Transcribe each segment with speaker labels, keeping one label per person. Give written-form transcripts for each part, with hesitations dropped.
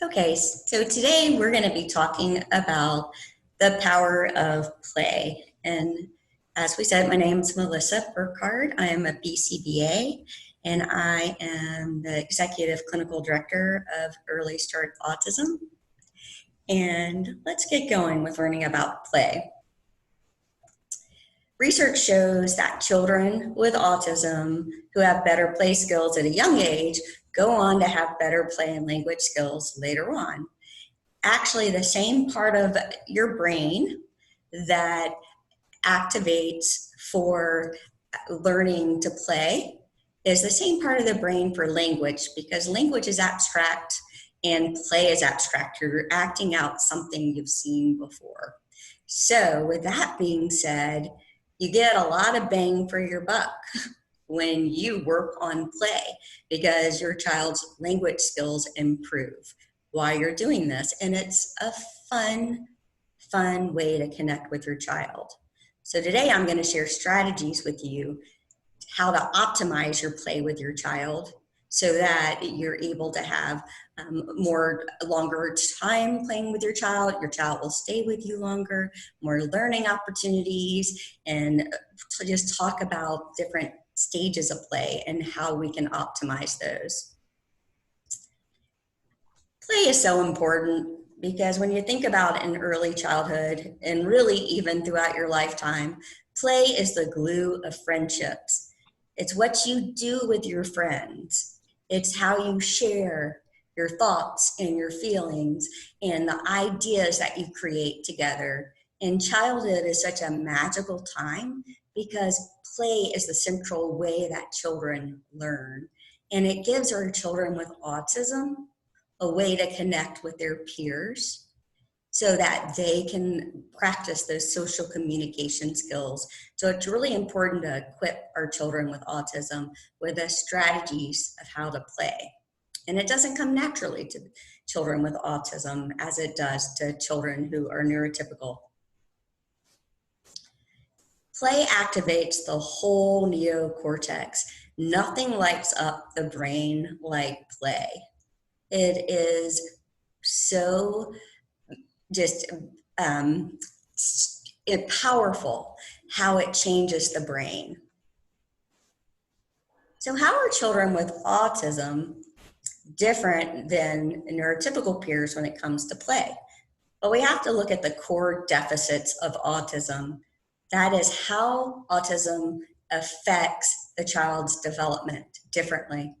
Speaker 1: Okay, so today we're going to be talking about the power of play. And as we said, my name is Melissa Burkhardt. I am a BCBA, and I am the Executive Clinical Director of Early Start Autism. And let's get going with learning about play. Research shows that children with autism who have better play skills at a young age go on to have better play and language skills later on. Actually, the same part of your brain that activates for learning to play is the same part of the brain for language, because language is abstract and play is abstract. You're acting out something you've seen before. So with that being said, you get a lot of bang for your buck when you work on play, because your child's language skills improve while you're doing this. And it's a fun way to connect with your child. So today I'm going to share strategies with you how to optimize your play with your child so that you're able to have longer time playing with your child. Your child will stay with you longer, more learning opportunities, and to just talk about different stages of play and how we can optimize those. Play is so important because when you think about in early childhood and really even throughout your lifetime, play is the glue of friendships. It's what you do with your friends. It's how you share your thoughts and your feelings and the ideas that you create together. And childhood is such a magical time because play is the central way that children learn. And it gives our children with autism a way to connect with their peers so that they can practice those social communication skills. So it's really important to equip our children with autism with the strategies of how to play. And it doesn't come naturally to children with autism as it does to children who are neurotypical. Play activates the whole neocortex. Nothing lights up the brain like play. It is so just powerful how it changes the brain. So how are children with autism different than neurotypical peers when it comes to play? Well, we have to look at the core deficits of autism. That is how autism affects the child's development differently.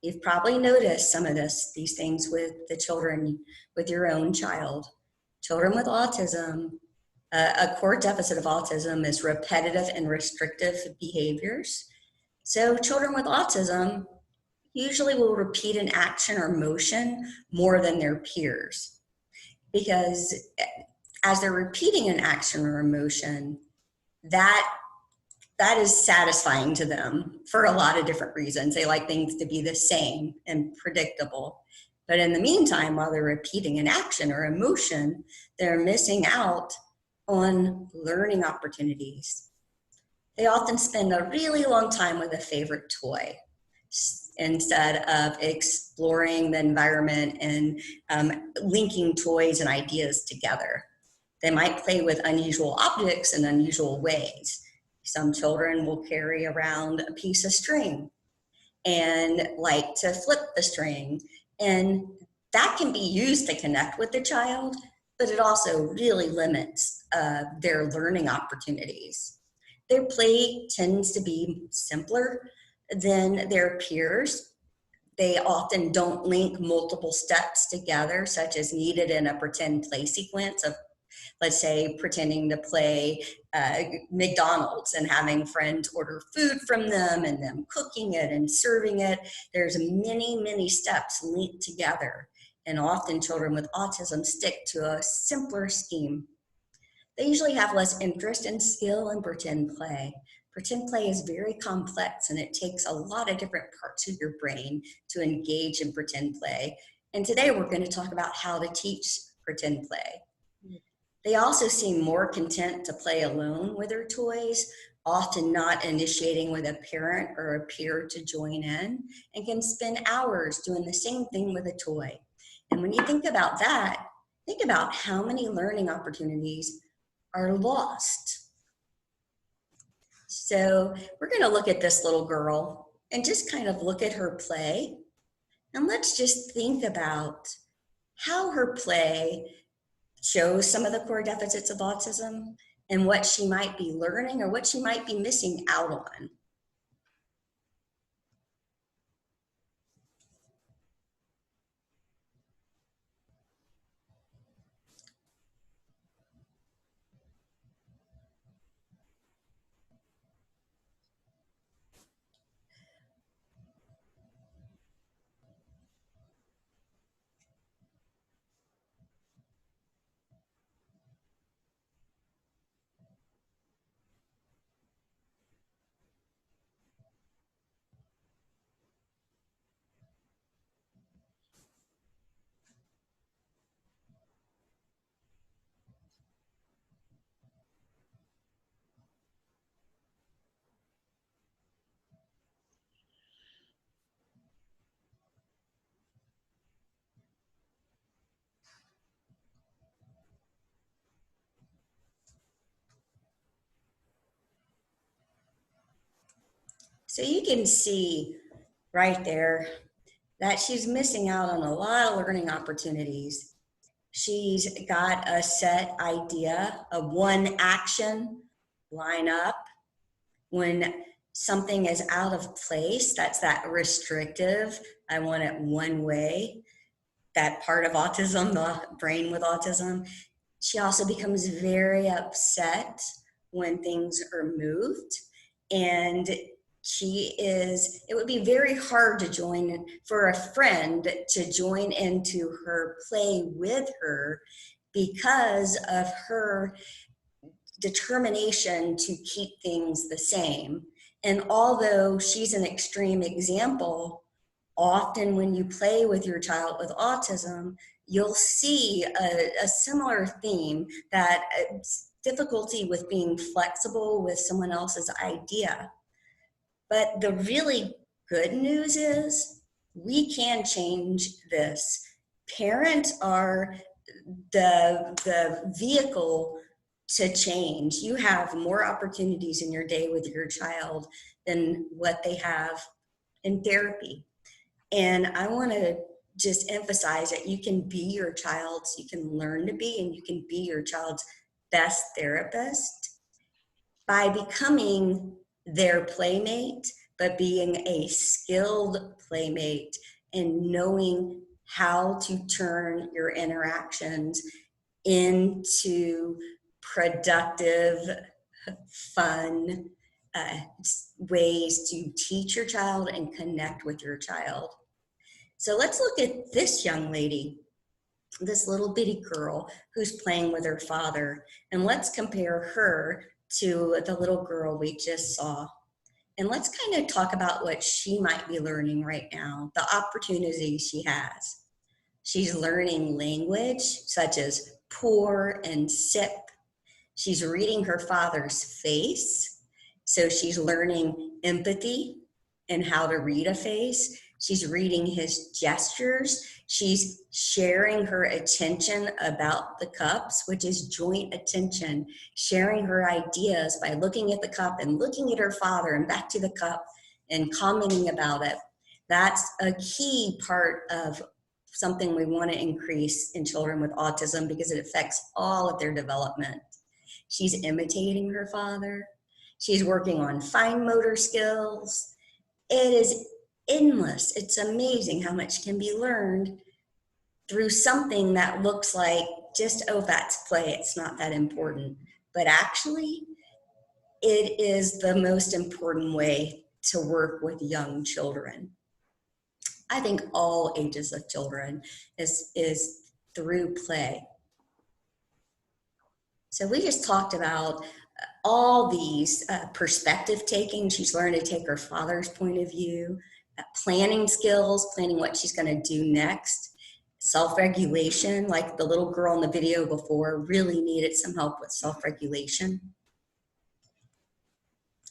Speaker 1: You've probably noticed some of these things with the children, with your own child. Children with autism, a core deficit of autism is repetitive and restrictive behaviors. So children with autism usually will repeat an action or motion more than their peers, because as they're repeating an action or emotion, that is satisfying to them for a lot of different reasons. They like things to be the same and predictable. But in the meantime, while they're repeating an action or emotion, they're missing out on learning opportunities. They often spend a really long time with a favorite toy instead of exploring the environment and linking toys and ideas together. They might play with unusual objects in unusual ways. Some children will carry around a piece of string and like to flip the string. And that can be used to connect with the child, but it also really limits their learning opportunities. Their play tends to be simpler than their peers. They often don't link multiple steps together, such as needed in a pretend play sequence of, let's say, pretending to play McDonald's and having friends order food from them and them cooking it and serving it. There's many steps linked together. And often children with autism stick to a simpler scheme. They usually have less interest and skill in pretend play. Pretend play is very complex and it takes a lot of different parts of your brain to engage in pretend play. And today we're going to talk about how to teach pretend play. They also seem more content to play alone with their toys, often not initiating with a parent or a peer to join in, and can spend hours doing the same thing with a toy. And when you think about that, think about how many learning opportunities are lost. So we're going to look at this little girl and just kind of look at her play. And let's just think about how her play shows some of the core deficits of autism and what she might be learning or what she might be missing out on. So you can see right there that she's missing out on a lot of learning opportunities. She's got a set idea of one action, line up. When something is out of place, that's that restrictive, I want it one way, that part of autism, the brain with autism. She also becomes very upset when things are moved. And it would be very hard to join, for a friend to join into her play with her because of her determination to keep things the same. And although she's an extreme example, often when you play with your child with autism, you'll see a similar theme, that difficulty with being flexible with someone else's idea. But the really good news is we can change this. Parents are the vehicle to change. You have more opportunities in your day with your child than what they have in therapy. And I want to just emphasize that you can be your child's, you can learn to be, and you can be your child's best therapist by becoming their playmate, but being a skilled playmate and knowing how to turn your interactions into productive, fun ways to teach your child and connect with your child. So let's look at this young lady, this little bitty girl who's playing with her father, and let's compare her to the little girl we just saw. And let's kind of talk about what she might be learning right now, the opportunities she has. She's learning language such as pour and sip. She's reading her father's face. So she's learning empathy and how to read a face. She's reading his gestures. She's sharing her attention about the cups, which is joint attention, sharing her ideas by looking at the cup and looking at her father and back to the cup and commenting about it. That's a key part of something we want to increase in children with autism because it affects all of their development. She's imitating her father. She's working on fine motor skills. It is endless. It's amazing how much can be learned through something that looks like just, oh, that's play, it's not that important. But actually, it is the most important way to work with young children. I think all ages of children is through play. So we just talked about all these perspective taking. She's learned to take her father's point of view, planning skills, planning what she's going to do next, self-regulation, like the little girl in the video before really needed some help with self-regulation.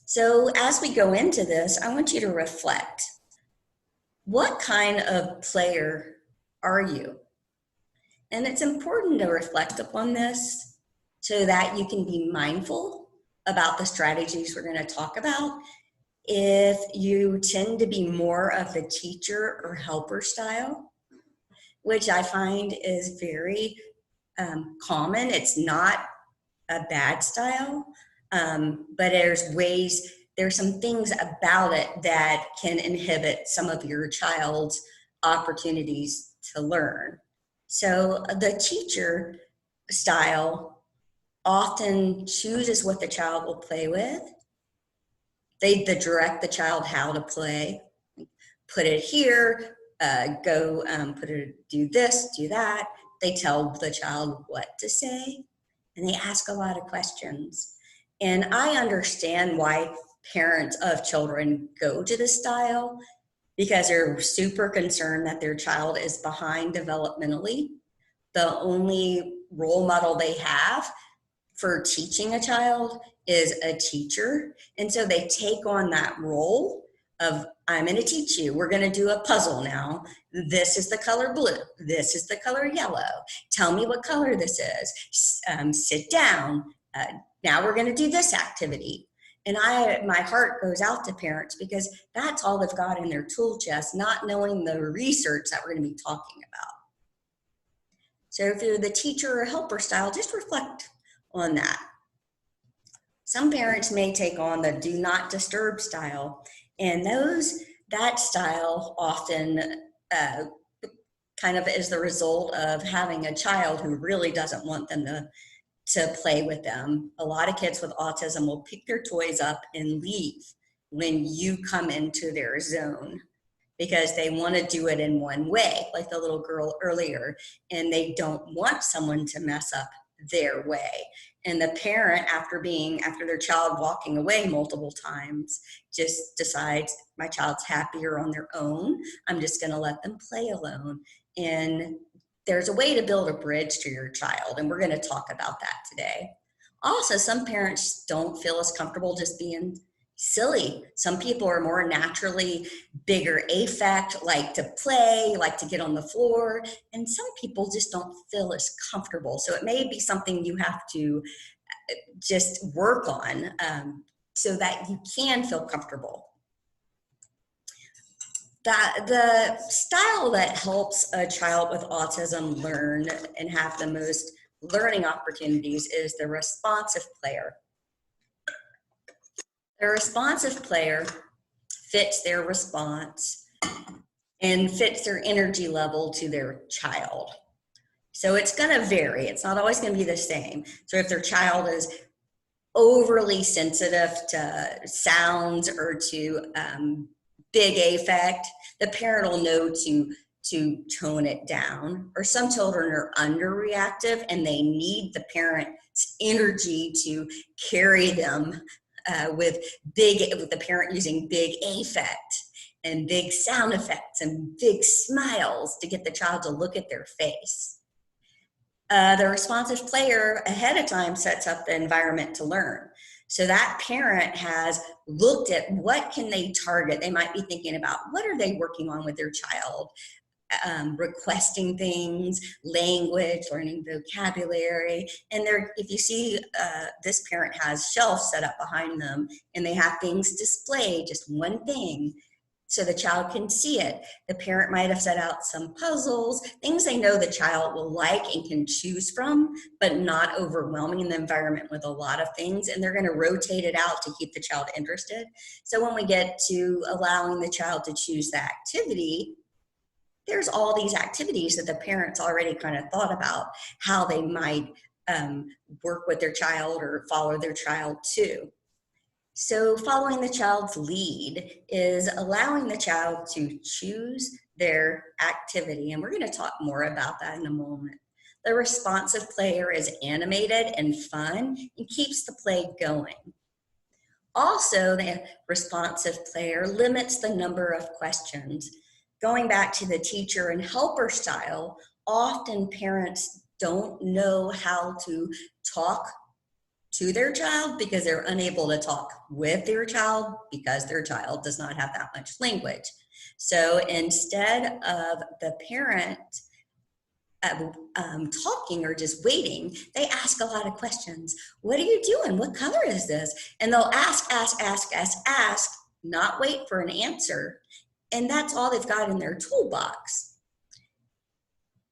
Speaker 1: So as we go into this, I want you to reflect. What kind of player are you? And it's important to reflect upon this so that you can be mindful about the strategies we're going to talk about. If you tend to be more of the teacher or helper style, which I find is very common, it's not a bad style, but there's some things about it that can inhibit some of your child's opportunities to learn. So the teacher style often chooses what the child will play with. They direct the child how to play. Put it here, do this, do that. They tell the child what to say, and they ask a lot of questions. And I understand why parents of children go to this style, because they're super concerned that their child is behind developmentally. The only role model they have for teaching a child is a teacher. And so they take on that role of, I'm going to teach you. We're going to do a puzzle now. This is the color blue. This is the color yellow. Tell me what color this is. Sit down. Now we're going to do this activity. And my heart goes out to parents, because that's all they've got in their tool chest, not knowing the research that we're going to be talking about. So if you're the teacher or helper style, just reflect on that. Some parents may take on the do not disturb style, and that style often kind of is the result of having a child who really doesn't want them to play with them. A lot of kids with autism will pick their toys up and leave when you come into their zone, because they want to do it in one way, like the little girl earlier, and they don't want someone to mess up their way. And the parent, after their child walking away multiple times, just decides, my child's happier on their own. I'm just going to let them play alone. And there's a way to build a bridge to your child, and we're going to talk about that today. Also, some parents don't feel as comfortable just being silly. Some people are more naturally bigger affect, like to play, like to get on the floor, and some people just don't feel as comfortable. So it may be something you have to just work on so that you can feel comfortable. The style that helps a child with autism learn and have the most learning opportunities is the responsive player. The responsive player fits their response and fits their energy level to their child. So it's going to vary. It's not always going to be the same. So if their child is overly sensitive to sounds or to big affect, the parent will know to tone it down. Or some children are underreactive and they need the parent's energy to carry them with the parent using big affect and big sound effects and big smiles to get the child to look at their face. The responsive player ahead of time sets up the environment to learn. So that parent has looked at what can they target. They might be thinking about what are they working on with their child, requesting things, language, learning vocabulary. And if you see this parent has shelves set up behind them and they have things displayed, just one thing, so the child can see it. The parent might have set out some puzzles, things they know the child will like and can choose from, but not overwhelming the environment with a lot of things. And they're going to rotate it out to keep the child interested. So when we get to allowing the child to choose the activity, there's all these activities that the parents already kind of thought about how they might work with their child or follow their child to. So following the child's lead is allowing the child to choose their activity. And we're going to talk more about that in a moment. The responsive player is animated and fun and keeps the play going. Also, the responsive player limits the number of questions. Going back to the teacher and helper style, often parents don't know how to talk to their child because they're unable to talk with their child because their child does not have that much language. So instead of the parent talking or just waiting, they ask a lot of questions. What are you doing? What color is this? And they'll ask, not wait for an answer. And that's all they've got in their toolbox.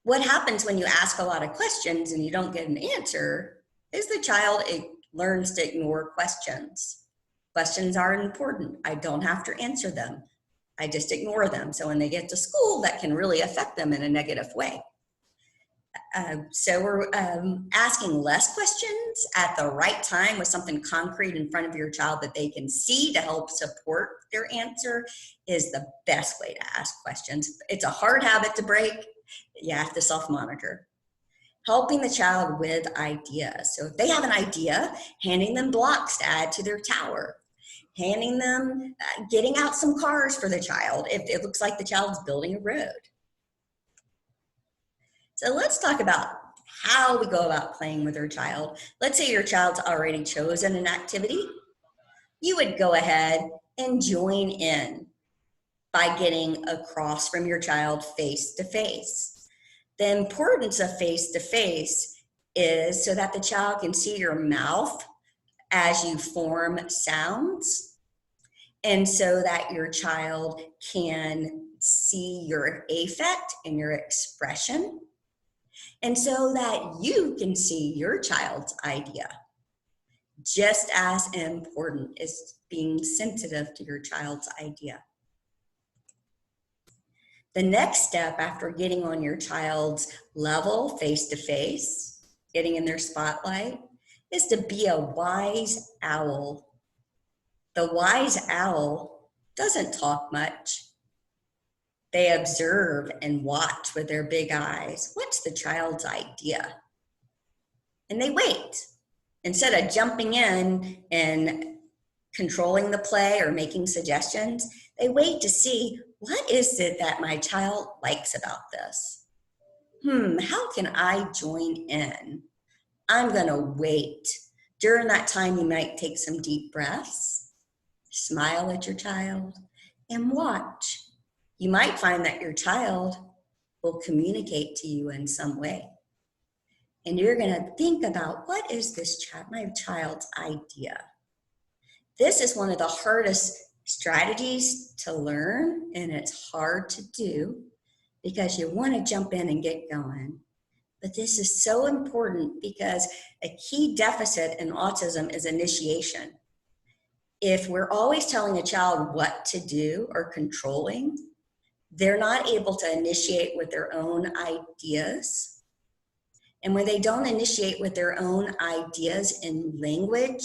Speaker 1: What happens when you ask a lot of questions and you don't get an answer is the child learns to ignore questions. Questions are important. I don't have to answer them. I just ignore them. So when they get to school, that can really affect them in a negative way. So we're asking less questions at the right time with something concrete in front of your child that they can see to help support their answer is the best way to ask questions. It's a hard habit to break. You have to self-monitor. Helping the child with ideas. So if they have an idea, handing them blocks to add to their tower. Handing them, getting out some cars for the child if it looks like the child's building a road. So let's talk about how we go about playing with our child. Let's say your child's already chosen an activity. You would go ahead and join in by getting across from your child face to face. The importance of face to face is so that the child can see your mouth as you form sounds, and so that your child can see your affect and your expression, and so that you can see your child's idea. Just as important is being sensitive to your child's idea. The next step after getting on your child's level face to face, getting in their spotlight, is to be a wise owl. The wise owl doesn't talk much. They observe and watch with their big eyes. What's the child's idea? And they wait. Instead of jumping in and controlling the play or making suggestions, they wait to see, what is it that my child likes about this? How can I join in? I'm gonna wait. During that time, you might take some deep breaths, smile at your child, and watch. You might find that your child will communicate to you in some way. And you're gonna think about, what is this my child's idea? This is one of the hardest strategies to learn, and it's hard to do because you wanna jump in and get going. But this is so important because a key deficit in autism is initiation. If we're always telling a child what to do or controlling, they're not able to initiate with their own ideas. And when they don't initiate with their own ideas in language,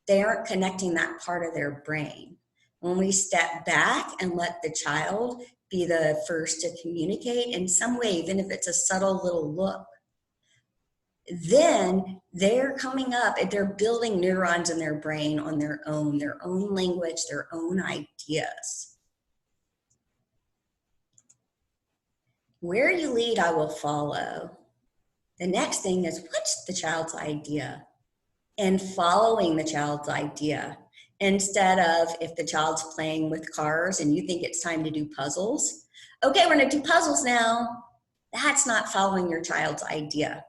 Speaker 1: they aren't connecting that part of their brain. When we step back and let the child be the first to communicate in some way, even if it's a subtle little look, then they're coming up and they're building neurons in their brain on their own language, their own ideas. Where you lead, I will follow. The next thing is, what's the child's idea? And following the child's idea. Instead of, if the child's playing with cars and you think it's time to do puzzles, okay, we're gonna do puzzles now. That's not following your child's idea.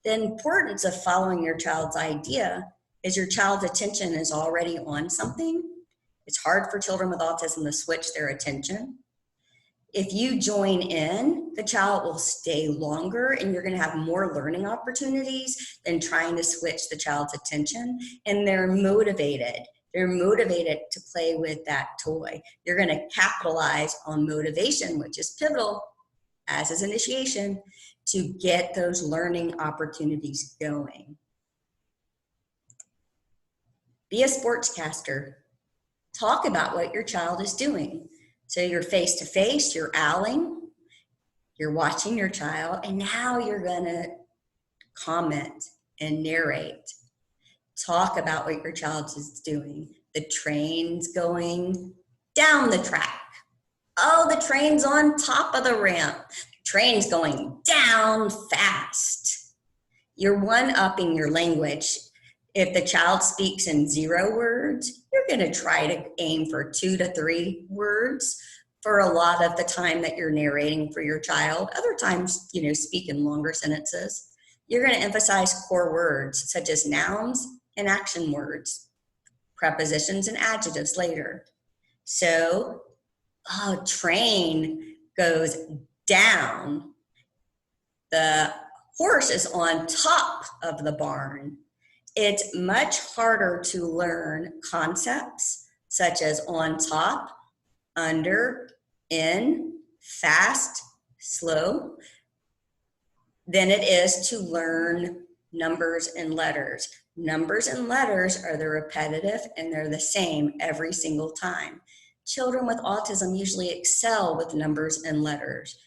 Speaker 1: The importance of following your child's idea is your child's attention is already on something. It's hard for children with autism to switch their attention. If you join in, the child will stay longer and you're gonna have more learning opportunities than trying to switch the child's attention, and they're motivated. They're motivated to play with that toy. You're gonna capitalize on motivation, which is pivotal, as is initiation, to get those learning opportunities going. Be a sportscaster. Talk about what your child is doing. So you're face to face, you're owling, you're watching your child, and now you're gonna comment and narrate. Talk about what your child is doing. The train's going down the track. Oh, the train's on top of the ramp. Train's going down fast. You're one-upping your language. If the child speaks in 0 words, you're gonna try to aim for 2 to 3 words. for a lot of the time that you're narrating for your child. Other times, speak in longer sentences. You're going to emphasize core words such as nouns and action words, prepositions and adjectives later. So, train goes down. The horse is on top of the barn. It's much harder to learn concepts such as on top, under, in, fast, slow, than it is to learn numbers and letters. Numbers and letters are the repetitive and they're the same every single time. Children with autism usually excel with numbers and letters.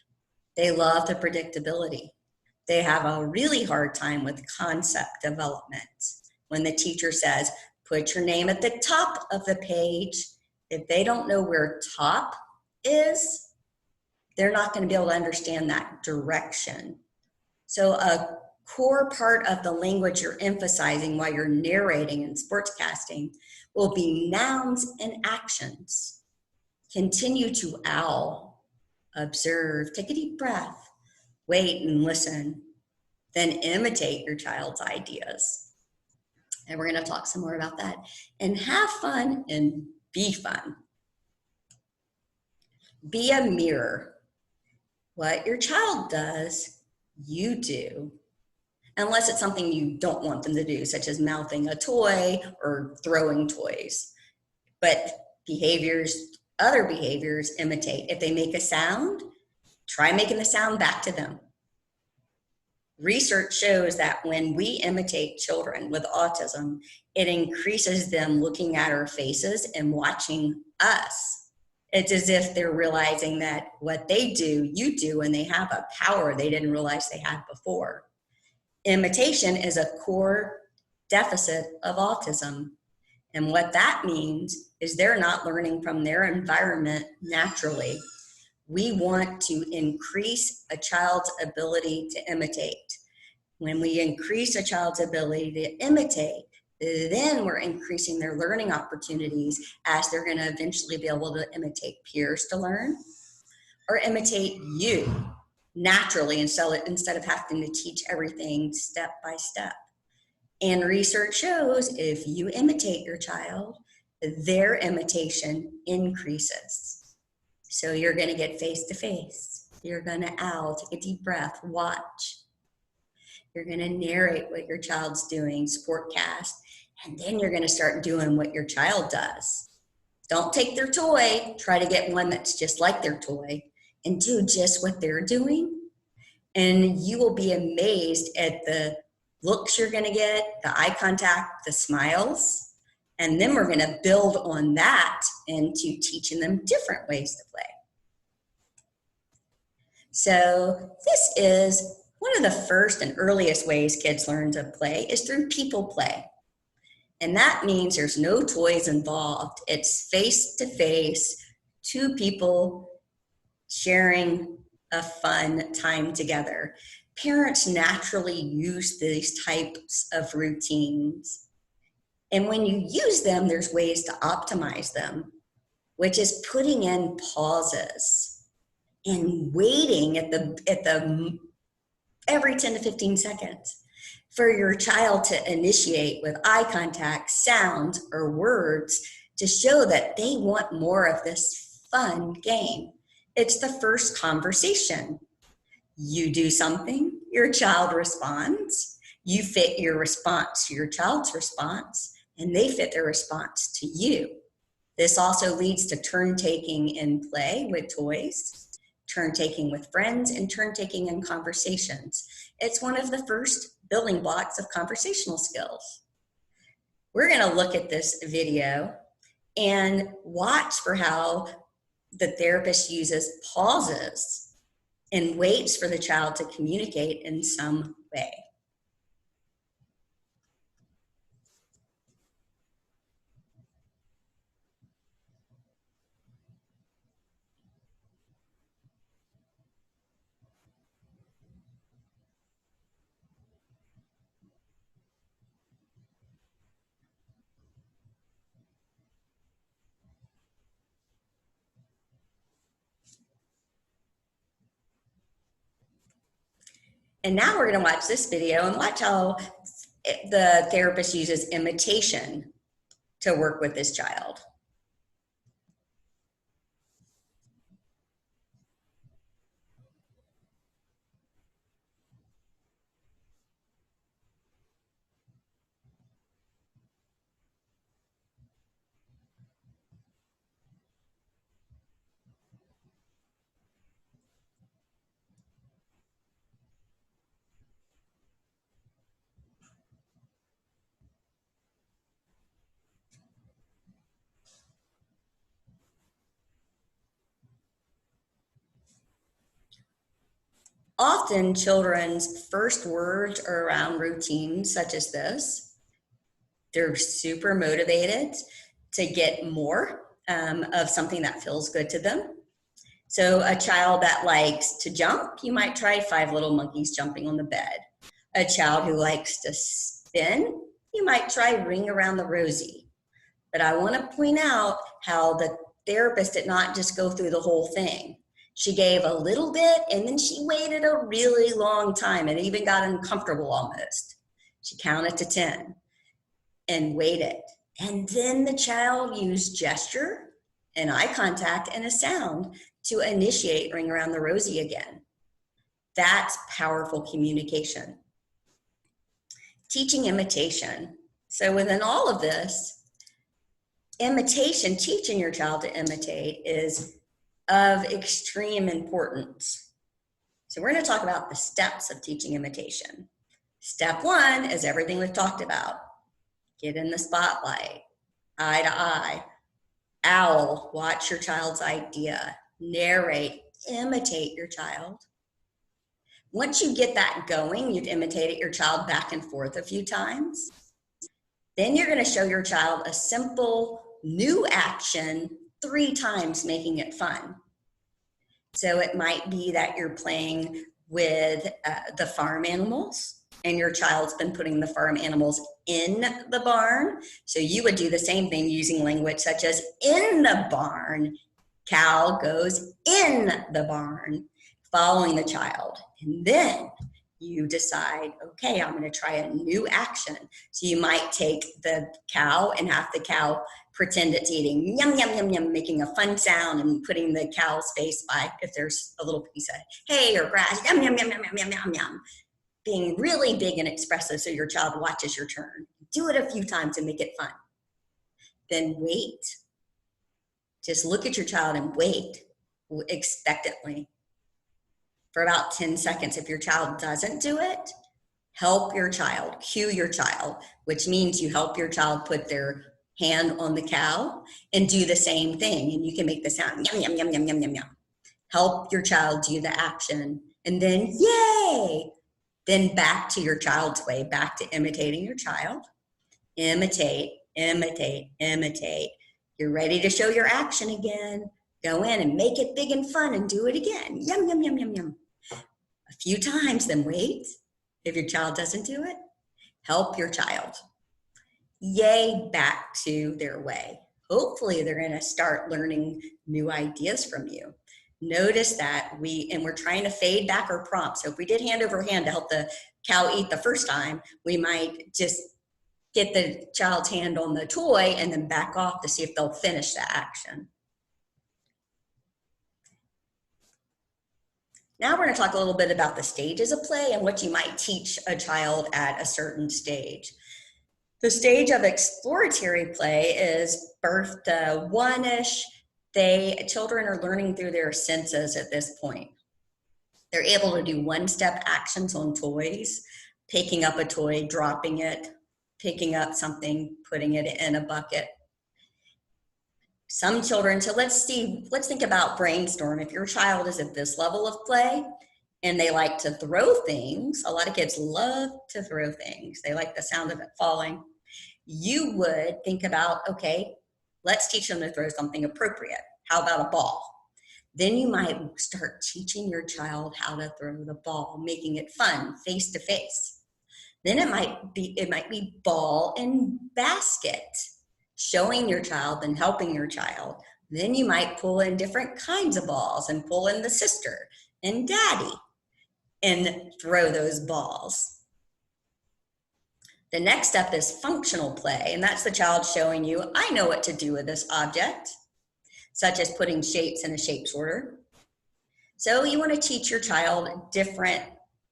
Speaker 1: They love the predictability. They have a really hard time with concept development. When the teacher says, put your name at the top of the page, if they don't know where top is, they're not going to be able to understand that direction. So a core part of the language you're emphasizing while you're narrating and sportscasting will be nouns and actions. Continue to owl, observe, take a deep breath, wait and listen, then imitate your child's ideas. And we're going to talk some more about that. And have fun and be fun. Be a mirror. What your child does, you do. Unless it's something you don't want them to do, such as mouthing a toy or throwing toys. But other behaviors imitate. If they make a sound, try making the sound back to them. Research shows that when we imitate children with autism, it increases them looking at our faces and watching us. It's as if they're realizing that what they do, you do, and they have a power they didn't realize they had before. Imitation is a core deficit of autism. And what that means is they're not learning from their environment naturally. We want to increase a child's ability to imitate. When we increase a child's ability to imitate, then we're increasing their learning opportunities as they're going to eventually be able to imitate peers to learn or imitate you naturally instead of having to teach everything step by step. And research shows if you imitate your child, their imitation increases. So you're going to get face to face. You're going to owl, take a deep breath, watch. You're going to narrate what your child's doing, sportcast, and then you're going to start doing what your child does. Don't take their toy, try to get one that's just like their toy, and do just what they're doing. And you will be amazed at the looks you're going to get, the eye contact, the smiles. And then we're going to build on that into teaching them different ways to play. So this is one of the first and earliest ways kids learn to play is through people play. And that means there's no toys involved. It's face-to-face, two people sharing a fun time together. Parents naturally use these types of routines. And when you use them, there's ways to optimize them, which is putting in pauses and waiting at the every 10 to 15 seconds for your child to initiate with eye contact, sounds, or words to show that they want more of this fun game. It's the first conversation. You do something, your child responds. You fit your response to your child's response, and they fit their response to you. This also leads to turn-taking in play with toys, turn-taking with friends, and turn-taking in conversations. It's one of the first building blocks of conversational skills. We're going to look at this video and watch for how the therapist uses pauses and waits for the child to communicate in some way. And now we're going to watch this video and watch how the therapist uses imitation to work with this child. Often children's first words are around routines such as this. They're super motivated to get more of something that feels good to them. So a child that likes to jump, you might try 5 little monkeys jumping on the bed. A child who likes to spin, you might try ring around the rosy. But I want to point out how the therapist did not just go through the whole thing. She gave a little bit and then she waited a really long time and even got uncomfortable almost. She counted to 10 and waited. And then the child used gesture and eye contact and a sound to initiate ring around the rosy again. That's powerful communication. Teaching imitation. So within all of this, imitation, teaching your child to imitate, is of extreme importance. So we're going to talk about the steps of teaching imitation. Step 1 is everything we've talked about. Get in the spotlight, eye to eye. Owl, watch your child's idea. Narrate, imitate your child. Once you get that going, you've imitated your child back and forth a few times. Then you're going to show your child a simple new action 3 times, making it fun. So it might be that you're playing with the farm animals and your child's been putting the farm animals in the barn. So you would do the same thing using language such as in the barn. Cow goes in the barn, following the child. And then you decide, okay, I'm going to try a new action. So you might take the cow and have the cow pretend it's eating yum, yum, yum, yum, making a fun sound and putting the cow's face by, if there's a little piece of hay or grass, yum, yum, yum, yum, yum, yum, yum, yum. Being really big and expressive so your child watches your turn. Do it a few times and make it fun. Then wait. Just look at your child and wait expectantly for about 10 seconds. If your child doesn't do it, help your child, cue your child, which means you help your child put their hand on the cow and do the same thing. And you can make the sound, yum, yum, yum, yum, yum, yum, yum. Help your child do the action. And then, yay! Then back to your child's way, back to imitating your child. Imitate, imitate, imitate. You're ready to show your action again. Go in and make it big and fun and do it again. Yum, yum, yum, yum, yum. A few times, then wait. If your child doesn't do it, help your child. Yay, back to their way. Hopefully they're going to start learning new ideas from you. Notice that we're trying to fade back our prompt. So if we did hand over hand to help the cow eat the first time, we might just get the child's hand on the toy and then back off to see if they'll finish the action. Now we're going to talk a little bit about the stages of play and what you might teach a child at a certain stage. The stage of exploratory play is birth to 1-ish. Children are learning through their senses at this point. They're able to do one-step actions on toys, picking up a toy, dropping it, picking up something, putting it in a bucket. Some children, so let's think about brainstorm. If your child is at this level of play and they like to throw things, a lot of kids love to throw things. They like the sound of it falling. You would think about, okay, let's teach them to throw something appropriate. How about a ball? Then you might start teaching your child how to throw the ball, making it fun, face to face. Then it might be ball and basket, showing your child and helping your child. Then you might pull in different kinds of balls and pull in the sister and daddy. and throw those balls. The next step is functional play, and that's the child showing you, I know what to do with this object, such as putting shapes in a shape sorter. So you want to teach your child different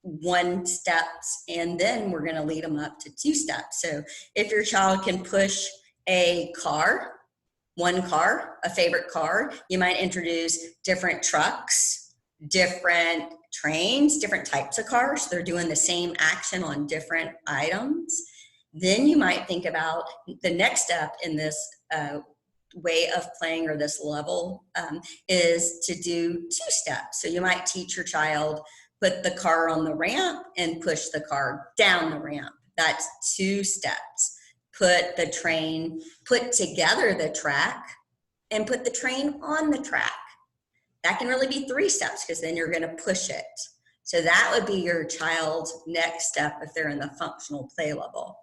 Speaker 1: 1 steps, and then we're going to lead them up to 2 steps. So if your child can push a car, 1 car, a favorite car, you might introduce different trucks, different trains, different types of cars. They're doing the same action on different items. Then you might think about the next step in this way of playing, or this level, is to do 2 steps. So you might teach your child, put the car on the ramp and push the car down the ramp. That's 2 steps. Put the train, put together the track and put the train on the track. That can really be 3 steps, because then you're going to push it. So that would be your child's next step if they're in the functional play level.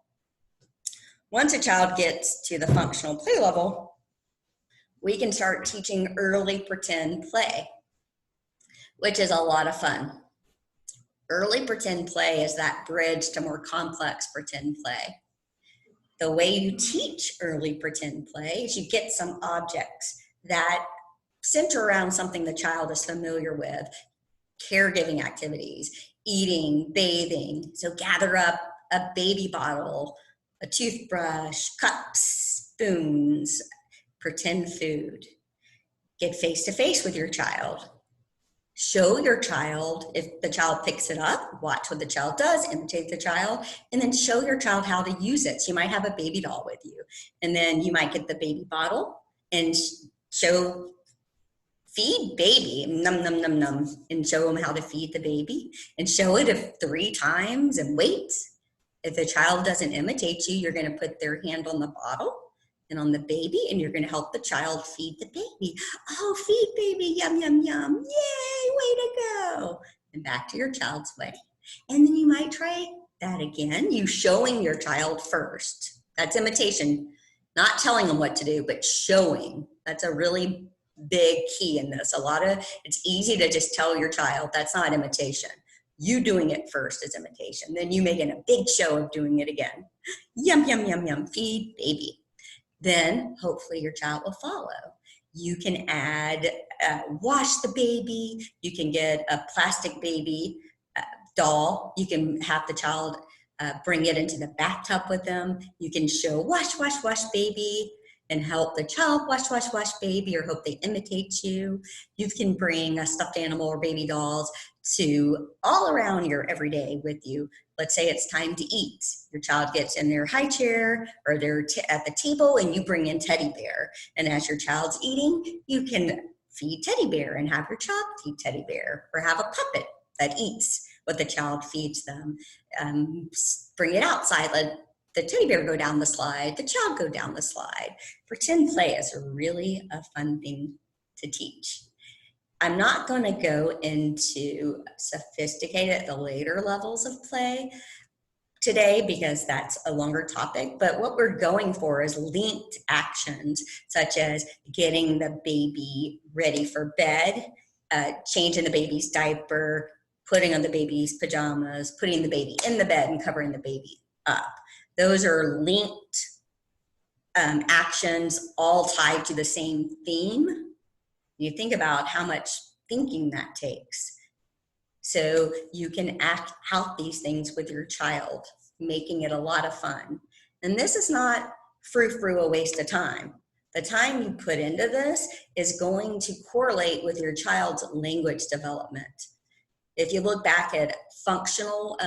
Speaker 1: Once a child gets to the functional play level, we can start teaching early pretend play, which is a lot of fun. Early pretend play is that bridge to more complex pretend play. The way you teach early pretend play is you get some objects that center around something the child is familiar with. Caregiving activities, eating, bathing. So gather up a baby bottle, a toothbrush, cups, spoons, pretend food. Get face to face with your child. Show your child, if the child picks it up, watch what the child does, imitate the child, and then show your child how to use it. So you might have a baby doll with you, and then you might get the baby bottle and show, feed baby, num, num, num, num, and show them how to feed the baby, and show it 3 times and wait. If the child doesn't imitate you, you're going to put their hand on the bottle and on the baby, and you're going to help the child feed the baby. Oh, feed baby, yum, yum, yum. Yay, way to go. And back to your child's way. And then you might try that again. You showing your child first. That's imitation. Not telling them what to do, but showing. That's a really big key in this. It's easy to just tell your child, that's not imitation. You doing it first is imitation. Then you making a big show of doing it again. Yum, yum, yum, yum, feed baby. Then hopefully your child will follow. You can add, wash the baby. You can get a plastic baby doll. You can have the child bring it into the bathtub with them. You can show wash, wash, wash baby, and help the child wash, wash, wash baby, or hope they imitate you. You can bring a stuffed animal or baby dolls to all around your everyday with you. Let's say it's time to eat. Your child gets in their high chair, or they're at the table, and you bring in teddy bear. And as your child's eating, you can feed teddy bear and have your child feed teddy bear, or have a puppet that eats what the child feeds them. Bring it outside, let the teddy bear go down the slide, the child go down the slide. Pretend play is really a fun thing to teach. I'm not going to go into sophisticated, the later levels of play today, because that's a longer topic, but what we're going for is linked actions, such as getting the baby ready for bed, changing the baby's diaper, putting on the baby's pajamas, putting the baby in the bed, and covering the baby up. Those are linked actions, all tied to the same theme. You think about how much thinking that takes. So you can act out these things with your child, making it a lot of fun. And this is not frou-frou, a waste of time. The time you put into this is going to correlate with your child's language development. If you look back at functional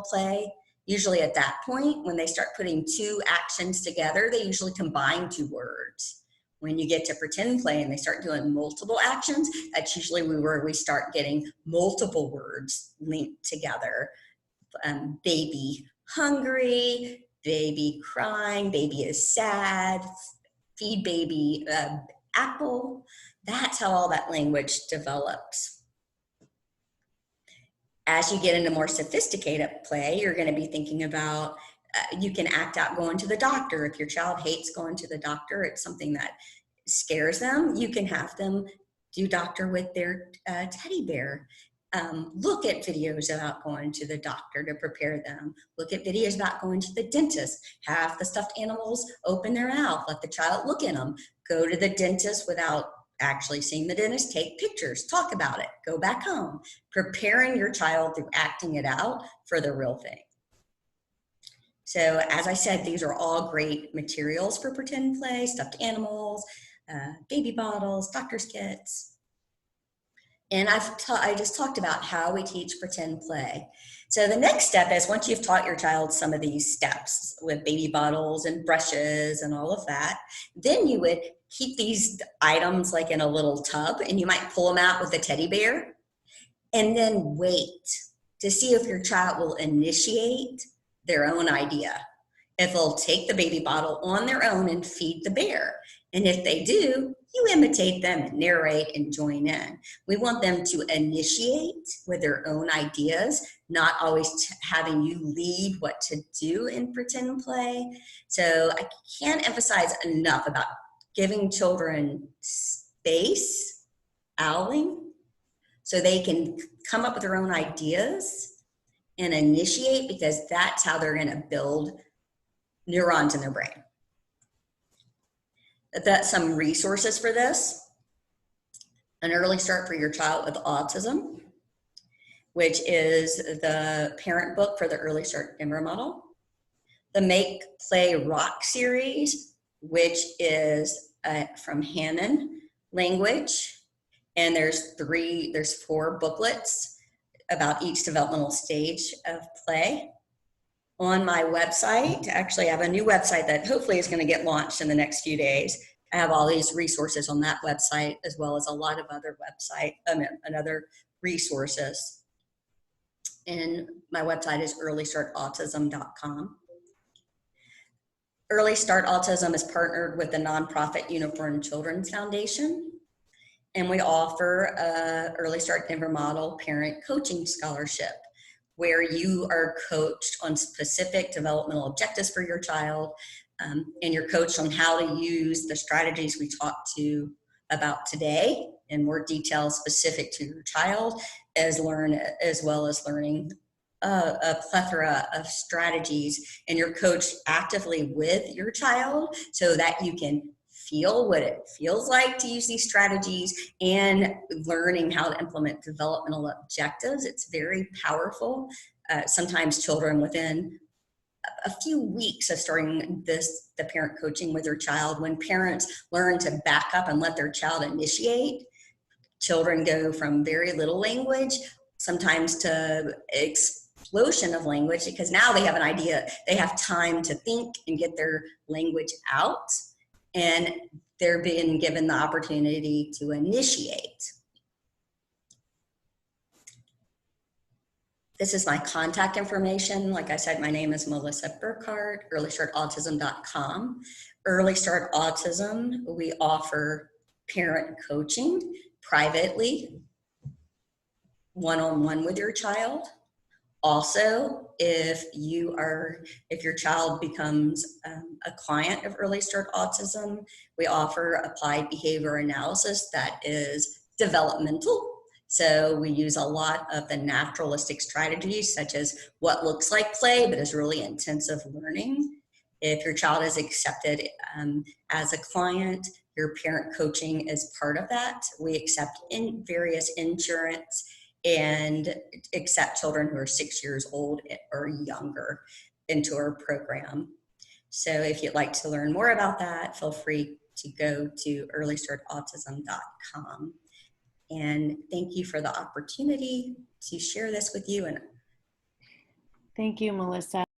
Speaker 1: play, usually at that point, when they start putting 2 actions together, they usually combine 2 words. When you get to pretend play and they start doing multiple actions, that's usually where we start getting multiple words linked together. Baby hungry, baby crying, baby is sad, feed baby apple. That's how all that language develops. As you get into more sophisticated play, you're going to be thinking about, you can act out going to the doctor. If your child hates going to the doctor, it's something that scares them, you can have them do doctor with their teddy bear. Look at videos about going to the doctor to prepare them. Look at videos about going to the dentist. Have the stuffed animals open their mouth. Let the child look in them. Go to the dentist without actually seeing the dentist. Take pictures. Talk about it. Go back home. Preparing your child through acting it out for the real thing. So as I said, these are all great materials for pretend play, stuffed animals, baby bottles, doctor's kits. And I just talked about how we teach pretend play. So the next step is, once you've taught your child some of these steps with baby bottles and brushes and all of that, then you would keep these items like in a little tub, and you might pull them out with a teddy bear, and then wait to see if your child will initiate their own idea. If they'll take the baby bottle on their own and feed the bear. And if they do, you imitate them and narrate and join in. We want them to initiate with their own ideas, not always having you lead what to do in pretend play. So I can't emphasize enough about giving children space, owling, so they can come up with their own ideas and initiate, because that's how they're going to build neurons in their brain. That's some resources for this. An Early Start for Your Child with Autism, which is the parent book for the Early Start Denver model. The Make, Play, Rock series, which is from Hanan Language. And there's 4 booklets about each developmental stage of play. On my website, actually I have a new website that hopefully is going to get launched in the next few days. I have all these resources on that website, as well as a lot of other and other resources. And my website is earlystartautism.com. Early Start Autism is partnered with the nonprofit Unicorn Children's Foundation. And we offer a Early Start Denver Model Parent Coaching Scholarship, where you are coached on specific developmental objectives for your child, and you're coached on how to use the strategies we talked about today in more detail specific to your child, as well as learning a plethora of strategies, and you're coached actively with your child so that you can feel what it feels like to use these strategies and learning how to implement developmental objectives. It's very powerful. Sometimes children, within a few weeks of starting the parent coaching with their child, when parents learn to back up and let their child initiate, children go from very little language, sometimes to explosion of language, because now they have an idea, they have time to think and get their language out. And they're being given the opportunity to initiate. This is my contact information. Like I said, my name is Melissa Burkhardt, earlystartautism.com. Early Start Autism, we offer parent coaching privately, one-on-one with your child. Also, if your child becomes a client of Early Start Autism, we offer applied behavior analysis that is developmental. So we use a lot of the naturalistic strategies, such as what looks like play, but is really intensive learning. If your child is accepted as a client, your parent coaching is part of that. We accept various insurance and accept children who are 6 years old or younger into our program. So if you'd like to learn more about that, feel free to go to earlystartautism.com. And thank you for the opportunity to share this with you. And
Speaker 2: thank you, Melissa.